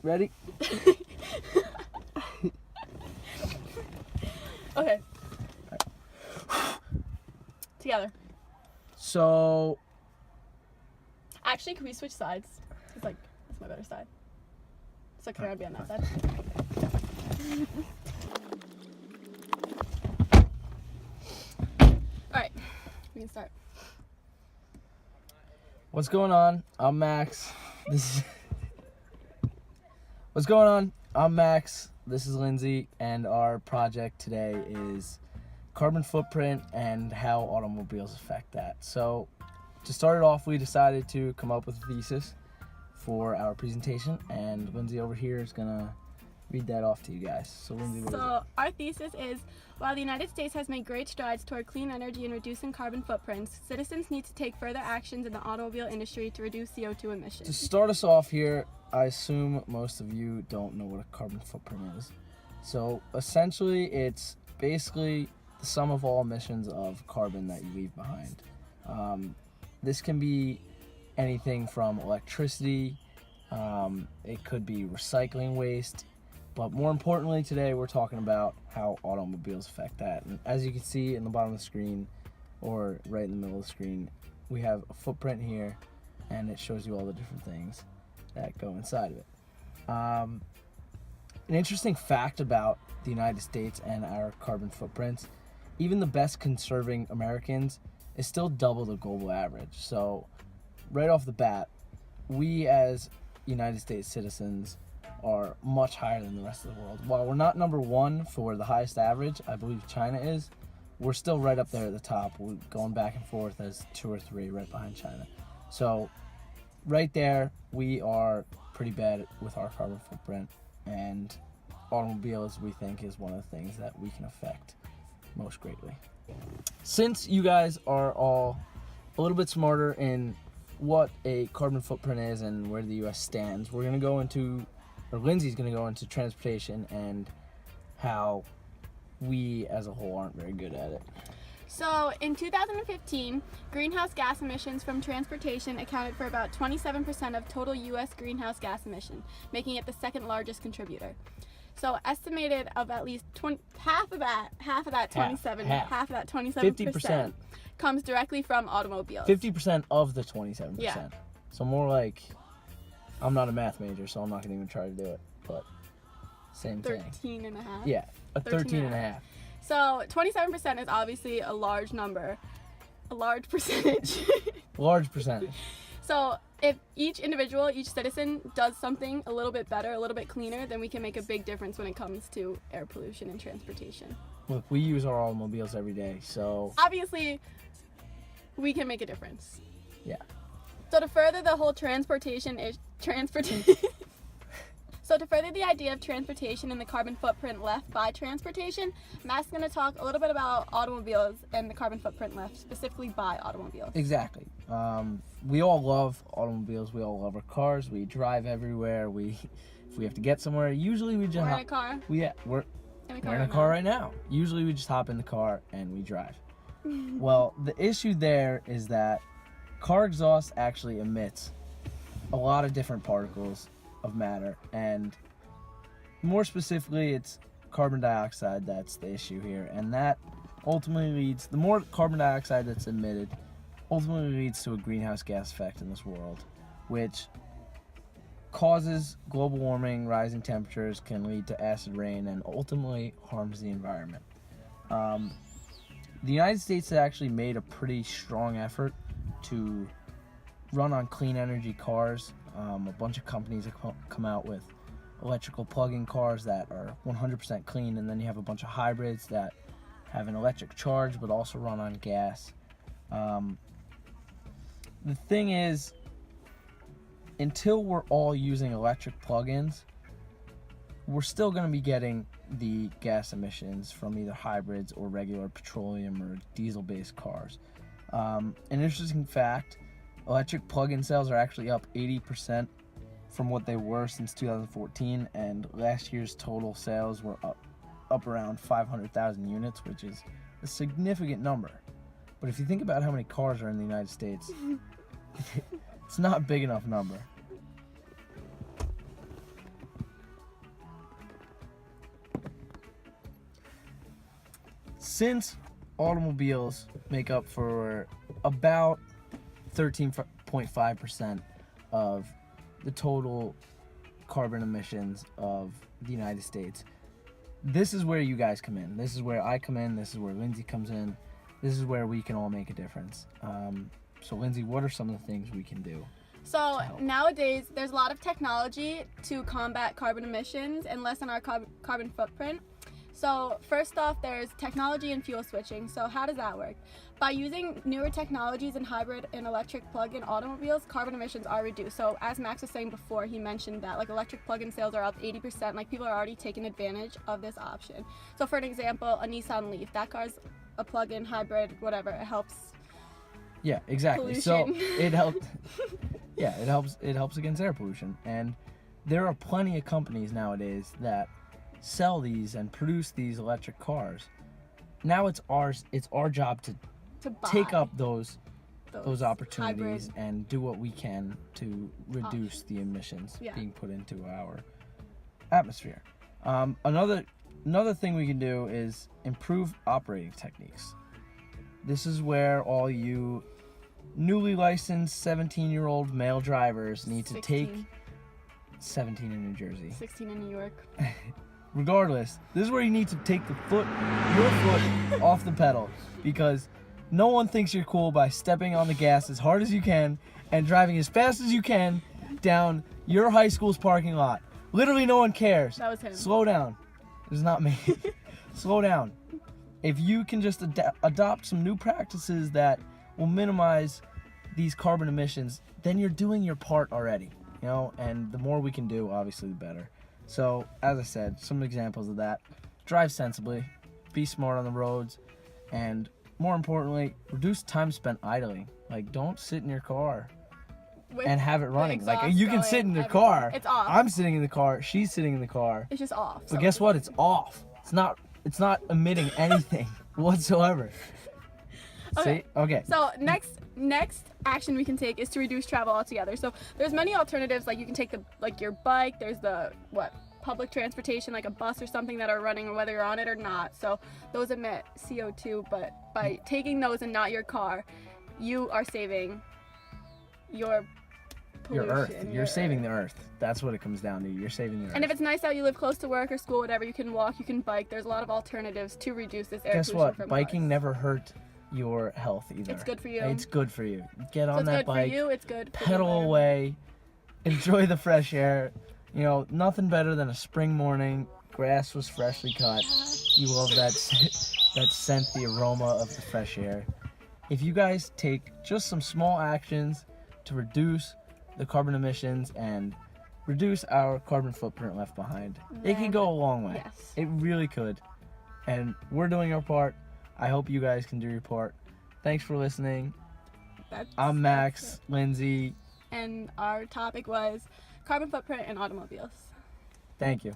Ready? Okay. Together. So, Actually, can we switch sides? It's like, that's my better side. So can I be on that side? Alright, we can start. what's going on? I'm Max. What's going on? I'm Max. This is Lindsay, and our project today is carbon footprint and how automobiles affect that. So, to start it off, we decided to come up with a thesis for our presentation, and Lindsay over here is gonna read that off to you guys. So, Lindsay, what is So our thesis is, while the United States has made great strides toward clean energy and reducing carbon footprints, citizens need to take further actions in the automobile industry to reduce CO2 To emissions. start us off here, I assume most of you don't know what a carbon footprint is. So essentially, it's basically the sum of all emissions of carbon that you leave behind. This can be anything from electricity, it could be recycling waste, but more importantly today we're talking about how automobiles affect that. And as you can see in the bottom of the screen, or right in the middle of the screen, we have a footprint here, and it shows you all the different things that go inside of it. An interesting fact about the United States and our carbon footprints, even the best conserving Americans is still double the global average. So right off the bat, we as United States citizens are much higher than the rest of the world. While we're not number one for the highest average, I believe China is, we're still right up there at the top. We're going back and forth as 2 or 3 right behind China. So right there, we are pretty bad with our carbon footprint, and automobiles, we think, is one of the things that we can affect most greatly. Since you guys are all a little bit smarter in what a carbon footprint is and where the U.S. stands, we're going to go into, or Lindsay's going to go into transportation and how we as a whole aren't very good at it. So in 2015, greenhouse gas emissions from transportation accounted for about 27% of total U.S. greenhouse gas emission, making it the second largest contributor. So estimated of at least half of that 27% 50%. comes directly from automobiles. 50% of the 27%. Yeah. So more like, I'm not a math major, so I'm not going to even try to do it, but same thing. 13 and a half. Yeah, a 13 and a half. So 27% is obviously a large number, a large percentage. Large percentage. So if each individual, each citizen does something a little bit better, a little bit cleaner, then we can make a big difference when it comes to air pollution and transportation. Look, we use our automobiles every day, so Obviously, we can make a difference. yeah. So to further the whole So to further the idea of transportation and the carbon footprint left by transportation, Matt's going to talk a little bit about automobiles and the carbon footprint left specifically by automobiles. Exactly. We all love automobiles. We all love our cars. We drive everywhere. If we have to get somewhere, usually we just We're in a car. We're in a car right now. Usually we just hop in the car and we drive. Well, the issue there is that car exhaust actually emits a lot of different particles of matter, and more specifically it's carbon dioxide that's the issue here, and that ultimately leads, the more carbon dioxide that's emitted ultimately leads to a greenhouse gas effect in this world, which causes global warming, rising temperatures, can lead to acid rain, and ultimately harms the environment. The United States has actually made a pretty strong effort to run on clean energy cars. A bunch of companies have come out with electrical plug-in cars that are 100% clean, and then you have a bunch of hybrids that have an electric charge but also run on gas. The thing is, until we're all using electric plug-ins, we're still going to be getting the gas emissions from either hybrids or regular petroleum or diesel-based cars. An interesting fact, electric plug-in sales are actually up 80% from what they were since 2014, and last year's total sales were up around 500,000 units, which is a significant number. But if you think about how many cars are in the United States, it's not a big enough number. since automobiles make up for about 13.5% of the total carbon emissions of the United States, this is where you guys come in. This is where I come in. This is where Lindsay comes in. This is where we can all make a difference. So Lindsay, what are some of the things we can do? So nowadays, there's a lot of technology to combat carbon emissions and lessen our carbon footprint. So first off, there's technology and fuel switching. So how does that work? By using newer technologies in hybrid and electric plug-in automobiles, carbon emissions are reduced. So as Max was saying before, he mentioned that like electric plug-in sales are up 80%. Like people are already taking advantage of this option. So for an example, a Nissan Leaf, that car's a plug-in hybrid, whatever. It helps. Yeah, exactly. Pollution. So it helps. Yeah, it helps against air pollution, and there are plenty of companies nowadays that sell these and produce these electric cars. Now it's our job to take up those opportunities hybrid. and do what we can to reduce the emissions being put into our atmosphere. Another thing we can do is improve operating techniques. This is where all you newly licensed 17-year-old male drivers need to take 17 in New Jersey. 16 in New York. Regardless, this is where you need to take your foot off the pedal, because no one thinks you're cool by stepping on the gas as hard as you can and driving as fast as you can down your high school's parking lot. Literally no one cares. That was him. Slow down. It's not me. Slow down. If you can just adopt some new practices that will minimize these carbon emissions, then you're doing your part already, and the more we can do, obviously, the better. So, as I said, some examples of that: drive sensibly, be smart on the roads, and more importantly, reduce time spent idling. Like, don't sit in your car and have it running. Like, you can sit in the car. It's off. I'm sitting in the car. She's sitting in the car. It's just off. But guess what? It's off. It's not emitting anything whatsoever. Okay. See? Okay. So next action we can take is to reduce travel altogether. So there's many alternatives, like you can take your bike, there's the public transportation like a bus or something that are running whether you're on it or not. So those emit CO2, but by taking those and not your car, you are saving your pollution. Your Earth. You're saving the Earth. That's what it comes down to. You're saving the Earth. And if it's nice out, you live close to work or school, whatever, you can walk, you can bike. There's a lot of alternatives to reduce this air pollution. Guess what? From Biking cars. never hurt your health either. It's good for you. It's good for you. Get on that bike. It's good for you. It's good. For pedal away. Enjoy the fresh air. Nothing better than a spring morning. Grass was freshly cut. You love that scent, the aroma of the fresh air. If you guys take just some small actions to reduce the carbon emissions and reduce our carbon footprint left behind, it can go a long way. Yes. It really could. And we're doing our part. I hope you guys can do your part. Thanks for listening. I'm Max, Lindsay. And our topic was carbon footprint in automobiles. Thank you.